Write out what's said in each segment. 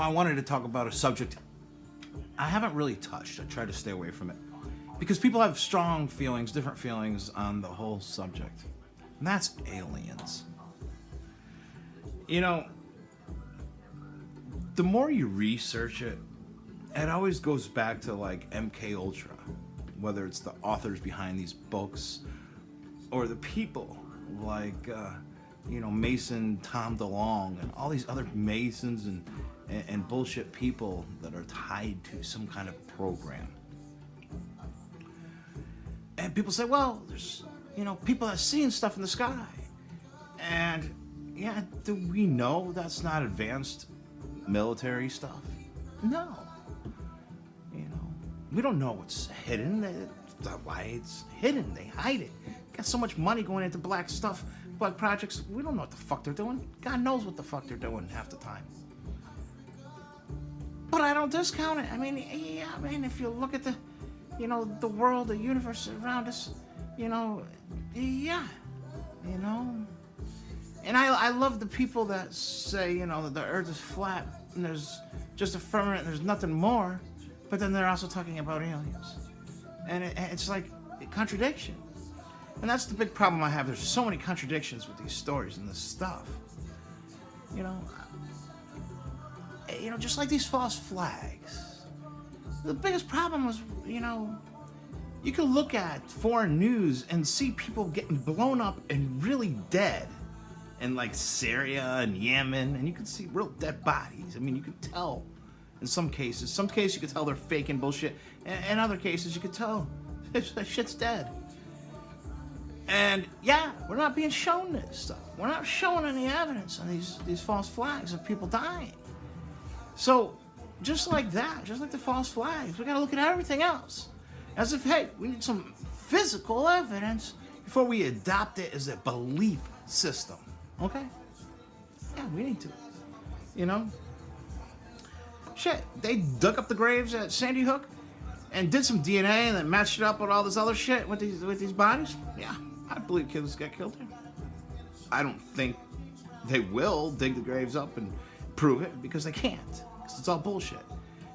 I wanted to talk about a subject I haven't really touched. I try to stay away from it because people have strong feelings, different feelings on the whole subject, and that's aliens. You know, the more you research it, it always goes back to like MK Ultra, whether it's the authors behind these books or the people like Mason Tom DeLonge and all these other Masons and bullshit people that are tied to some kind of program. And people say, well, there's people that seeing stuff in the sky, and yeah, do we know that's not advanced military stuff? No. We don't know what's hidden. Why it's hidden. They hide it. Got so much money going into black stuff, black projects. We don't know what the fuck they're doing. God knows what the fuck they're doing half the time. But I don't discount it. I mean, if you look at the world, the universe around us, And I love the people that say, that the earth is flat and there's just a firmament and there's nothing more, but then they're also talking about aliens. And it's like a contradiction. And that's the big problem I have. There's so many contradictions with these stories and this stuff. Just like these false flags. The biggest problem was, you can look at foreign news and see people getting blown up and really dead in like Syria and Yemen, and you can see real dead bodies. I mean, you can tell in some cases. Some cases you can tell they're faking bullshit. In other cases you can tell that shit's dead. And yeah, we're not being shown this stuff. We're not showing any evidence on these false flags of people dying. So just like that, just like the false flags, we gotta look at everything else as if, hey, we need some physical evidence before we adopt it as a belief system. Okay? Yeah, we need to. Shit, they dug up the graves at Sandy Hook and did some DNA and then matched it up with all this other shit with these bodies. Yeah, I believe kids got killed there. I don't think they will dig the graves up and prove it because they can't. Because it's all bullshit.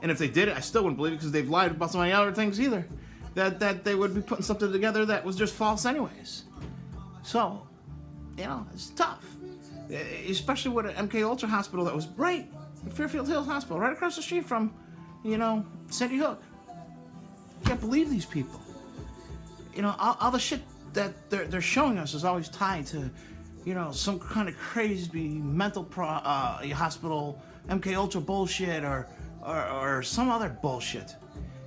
And if they did it, I still wouldn't believe it because they've lied about so many other things either. That they would be putting something together that was just false anyways. So, it's tough. Especially with an MK Ultra hospital that was right in Fairfield Hills Hospital, right across the street from, Sandy Hook. Can't believe these people. All the shit that they're showing us is always tied to, some kind of crazy mental hospital, MK Ultra bullshit or some other bullshit.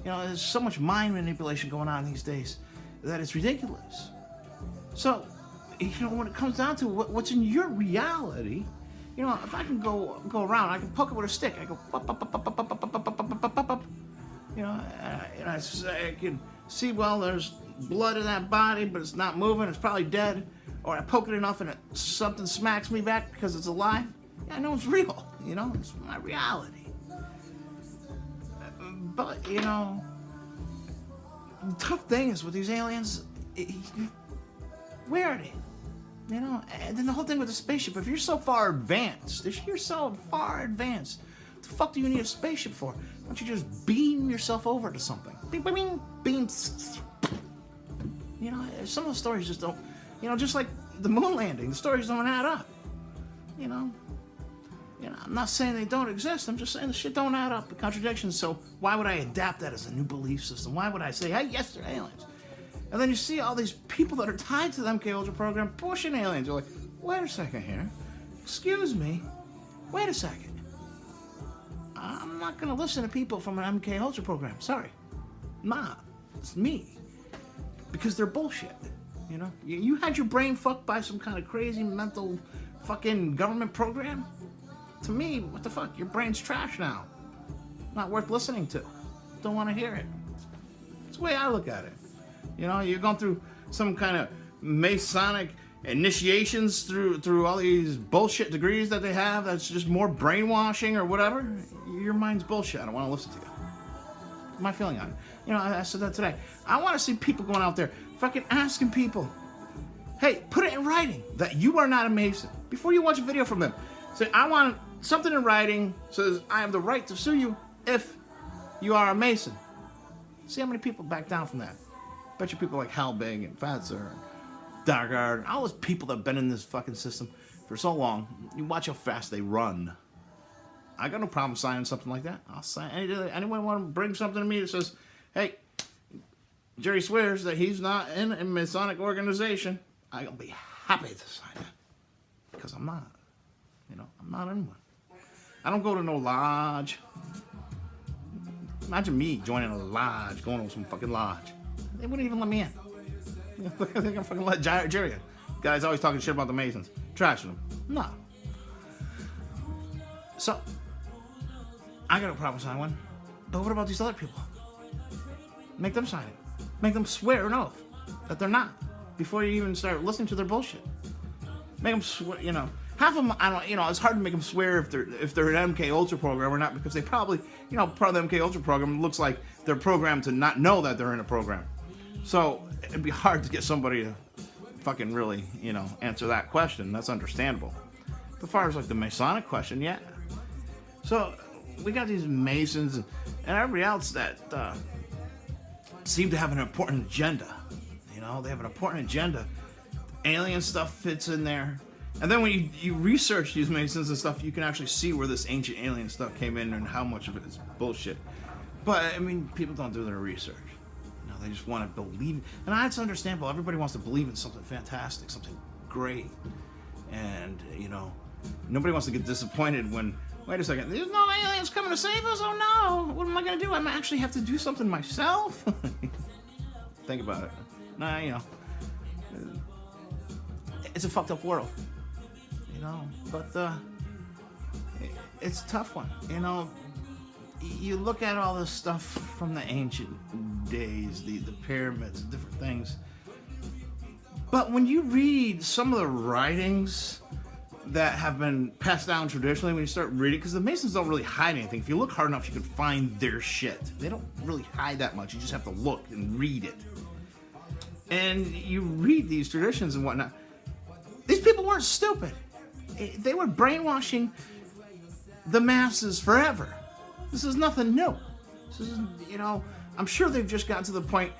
There's so much mind manipulation going on these days that it's ridiculous. So, when it comes down to what's in your reality, if I can go around, I can poke it with a stick. I go, I can see, well, there's blood in that body, but it's not moving. It's probably dead. Or I poke it enough and something smacks me back because it's alive. Yeah, I know it's real. It's my reality. But, the tough thing is with these aliens, where are they? And then the whole thing with the spaceship, if you're so far advanced, what the fuck do you need a spaceship for? Why don't you just beam yourself over to something? Beam. Some of the stories just don't, just like the moon landing, the stories don't add up. I'm not saying they don't exist, I'm just saying the shit don't add up, the contradictions, so why would I adapt that as a new belief system? Why would I say, hey, yes, they're aliens? And then you see all these people that are tied to the MK Ultra program pushing aliens. You're like, wait a second here. Excuse me. Wait a second. I'm not going to listen to people from an MK Ultra program. Sorry. Nah. It's me. Because they're bullshit. You had your brain fucked by some kind of crazy mental fucking government program? To me, what the fuck? Your brain's trash now. Not worth listening to. Don't want to hear it. That's the way I look at it. You're going through some kind of Masonic initiations through all these bullshit degrees that they have that's just more brainwashing or whatever. Your mind's bullshit. I don't want to listen to you. My feeling on it. I said that today. I want to see people going out there fucking asking people, hey, put it in writing that you are not a Mason. Before you watch a video from them, say, I want something in writing says, I have the right to sue you if you are a Mason. See how many people back down from that. Bet you people like Halbig and Fatzer and Dargard and all those people that have been in this fucking system for so long, you watch how fast they run. I got no problem signing something like that. I'll sign. Anyone want to bring something to me that says, hey, Jerry swears that he's not in a Masonic organization, I'll be happy to sign it. Because I'm not. You know, I'm not in one. I don't go to no lodge. Imagine me joining a lodge, going to some fucking lodge. They wouldn't even let me in. They're gonna fucking let Jerry in. Guys always talking shit about the Masons. Trashing them. No. So, I got no problem signing one. But what about these other people? Make them sign it. Make them swear an oath that they're not before you even start listening to their bullshit. Make them swear, you know. Half of them, I don't, you know, it's hard to make them swear if they're an MK Ultra program or not, because they probably, you know, part of the MK Ultra program looks like they're programmed to not know that they're in a program. So it'd be hard to get somebody to fucking really, you know, answer that question. That's understandable. But as far as like the Masonic question, yeah. So we got these Masons and everybody else that seem to have an important agenda. You know, they have an important agenda. Alien stuff fits in there. And then when you research these Masons and stuff, you can actually see where this ancient alien stuff came in and how much of it is bullshit. But, I mean, people don't do their research. You know, they just want to believe. And that's understandable. Everybody wants to believe in something fantastic, something great. And, you know, nobody wants to get disappointed when, wait a second, there's no aliens coming to save us? Oh, no. What am I going to do? I might actually have to do something myself? Think about it. Nah, you know, it's a fucked up world. You know, but it's a tough one. You know, you look at all this stuff from the ancient days, the pyramids, different things. But when you read some of the writings that have been passed down traditionally, when you start reading, because the Masons don't really hide anything. If you look hard enough, you can find their shit. They don't really hide that much. You just have to look and read it. And you read these traditions and whatnot. These people weren't stupid. They were brainwashing the masses forever. This is nothing new. This is, you know, I'm sure they've just gotten to the point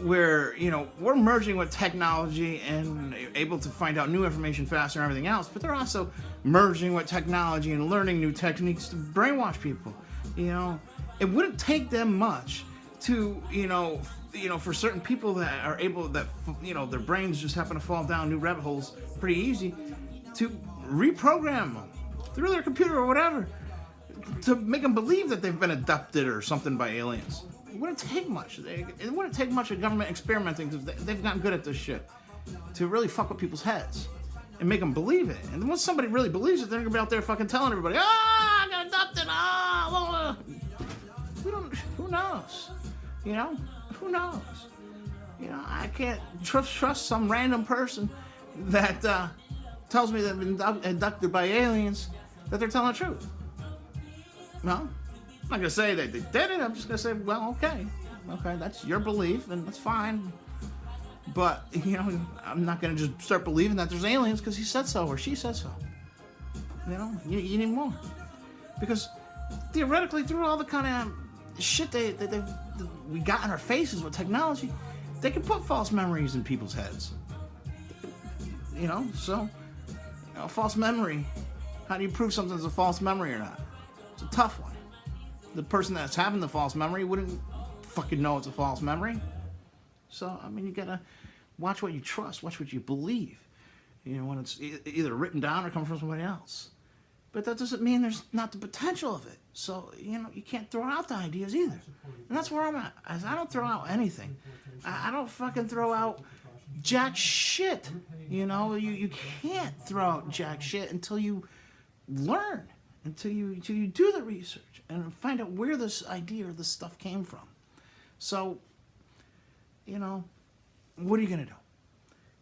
where, you know, we're merging with technology and able to find out new information faster and everything else, but they're also merging with technology and learning new techniques to brainwash people. You know, it wouldn't take them much to, you know, for certain people that are able, that, you know, their brains just happen to fall down new rabbit holes pretty easy, to reprogram them through their computer or whatever to make them believe that they've been abducted or something by aliens. It wouldn't take much. It wouldn't take much of government experimenting, because they've gotten good at this shit, to really fuck with people's heads and make them believe it. And once somebody really believes it, they're gonna be out there fucking telling everybody, I got adopted, who knows? You know? Who knows? You know, I can't trust some random person that tells me they've been abducted by aliens, that they're telling the truth. No, I'm not going to say that they did it. I'm just going to say, well, okay, that's your belief, and that's fine. But, you know, I'm not going to just start believing that there's aliens because he said so or she said so. You know, you need more. Because theoretically, through all the kind of shit we got in our faces with technology, they can put false memories in people's heads. You know, so, you know, false memory, how do you prove something's a false memory or not? It's a tough one. The person that's having the false memory wouldn't fucking know it's a false memory. So, I mean, you gotta watch what you trust, watch what you believe. You know, when it's either written down or coming from somebody else. But that doesn't mean there's not the potential of it. So, you know, you can't throw out the ideas either. And that's where I'm at. I don't throw out anything. I don't fucking throw out jack shit. You know, you can't throw out jack shit until you learn, until you do the research and find out where this idea or this stuff came from. So, you know, what are you gonna do?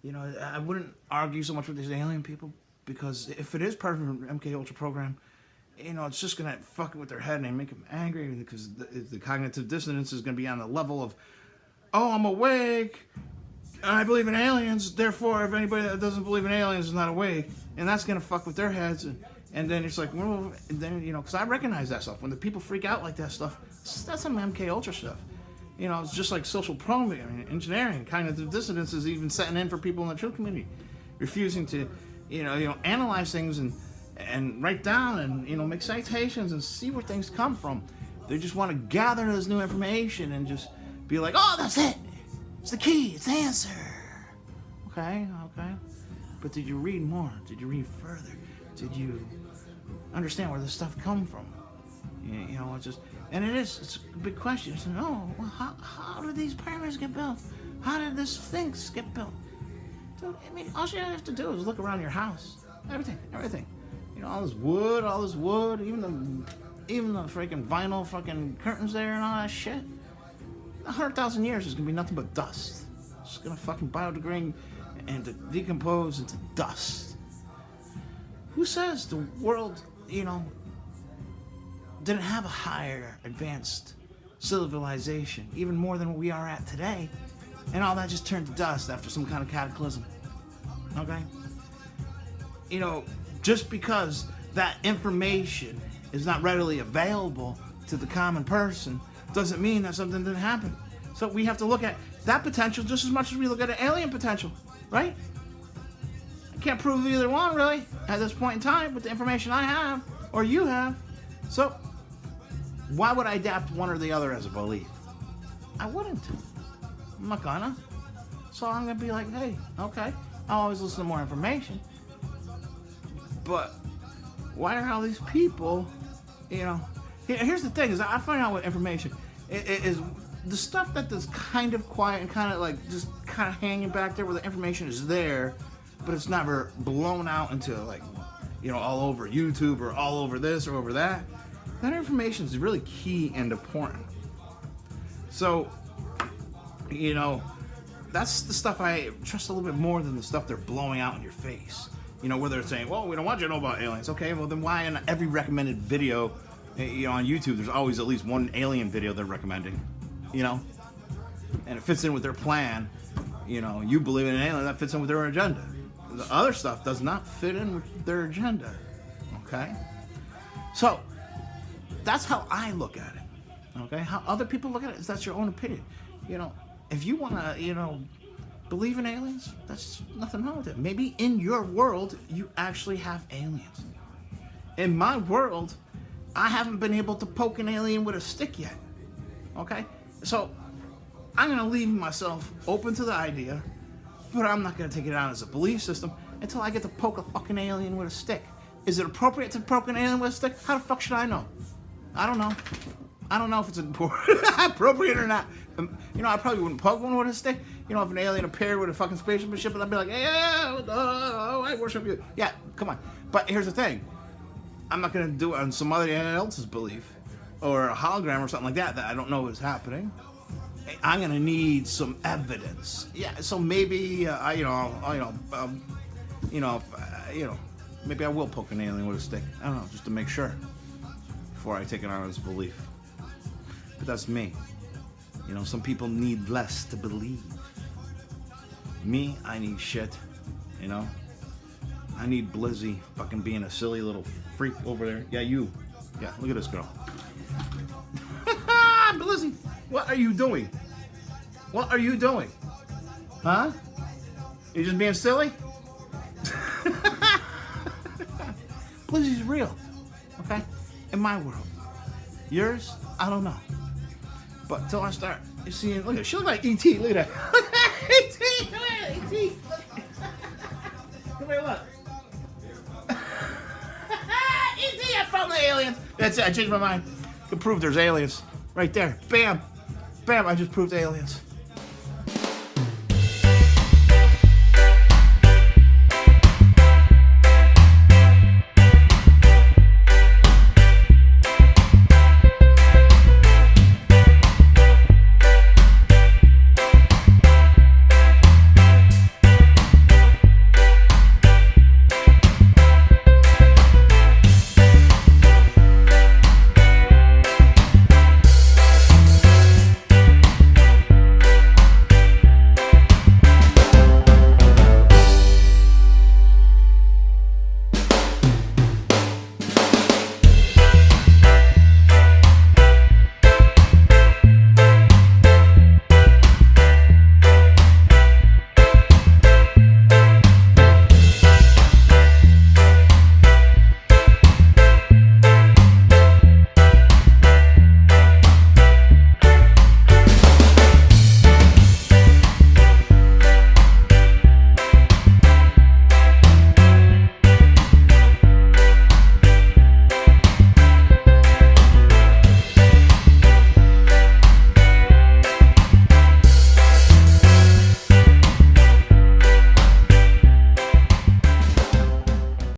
You know, I wouldn't argue so much with these alien people, because if it is part of an MK Ultra program, you know, it's just gonna fuck with their head and make them angry, because the cognitive dissonance is gonna be on the level of, oh, I'm awake, and I believe in aliens, therefore if anybody that doesn't believe in aliens is not awake, and that's gonna fuck with their heads, and And then it's like, well, and then, because I recognize that stuff. When the people freak out like that stuff, that's some MK Ultra stuff. It's just like social programming, engineering, kind of the dissonance is even setting in for people in the truth community, refusing to, analyze things and write down and, make citations and see where things come from. They just want to gather this new information and just be like, oh, that's it. It's the key. It's the answer. Okay. But did you read more? Did you read further? Did you understand where this stuff come from? It's just, and it's a big question. It's well, how did these pyramids get built? How did this Sphinx get built? Dude, all you have to do is look around your house. Everything. All this wood, even the freaking vinyl fucking curtains there and all that shit. 100,000 years is gonna be nothing but dust. It's gonna fucking biodegrade and decompose into dust. Who says the world, didn't have a higher advanced civilization, even more than what we are at today, and all that just turned to dust after some kind of cataclysm? Okay? Just because that information is not readily available to the common person doesn't mean that something didn't happen. So we have to look at that potential just as much as we look at an alien potential, right? I can't prove either one, really, at this point in time with the information I have or you have. So why would I adapt one or the other as a belief? I wouldn't. I'm not gonna. So I'm gonna be like, hey, okay, I'll always listen to more information. But why are all these people, here's the thing, is I find out what information is the stuff that is kind of quiet and kind of like just kind of hanging back there where the information is there, but it's never blown out into like, all over YouTube or all over this or over that. That information is really key and important. So, that's the stuff I trust a little bit more than the stuff they're blowing out in your face. Where they're saying, well, we don't want you to know about aliens. Okay, well then why in every recommended video, on YouTube, there's always at least one alien video they're recommending, and it fits in with their plan. You believe in an alien, that fits in with their agenda. The other stuff does not fit in with their agenda. Okay? So, that's how I look at it. Okay? How other people look at it is that's your own opinion. If you want to, believe in aliens, that's nothing wrong with it. Maybe in your world, you actually have aliens. In my world, I haven't been able to poke an alien with a stick yet. Okay? So, I'm going to leave myself open to the idea, but I'm not going to take it out as a belief system until I get to poke a fucking alien with a stick. Is it appropriate to poke an alien with a stick? How the fuck should I know? I don't know. I don't know if it's appropriate or not. I probably wouldn't poke one with a stick. If an alien appeared with a fucking spaceship, I'd be like, hey, I worship you. Yeah, come on. But here's the thing. I'm not going to do it on somebody else's belief or a hologram or something like that I don't know is happening. I'm going to need some evidence. Yeah, so maybe, maybe I will poke an alien with a stick. I don't know, just to make sure before I take it on as belief. But that's me. Some people need less to believe. Me, I need shit. I need Blizzy fucking being a silly little freak over there. Yeah, you. Yeah, look at this girl. Blizzy, what are you doing? What are you doing? Huh? You just being silly? Blizzy's real. Okay? In my world. Yours, I don't know. But until I start seeing, look at, she look like E.T. Look at that. E.T. Come here, E.T. Come here, look. E.T. I found the aliens. That's it. I changed my mind. Can prove there's aliens right there. Bam, bam. I just proved aliens.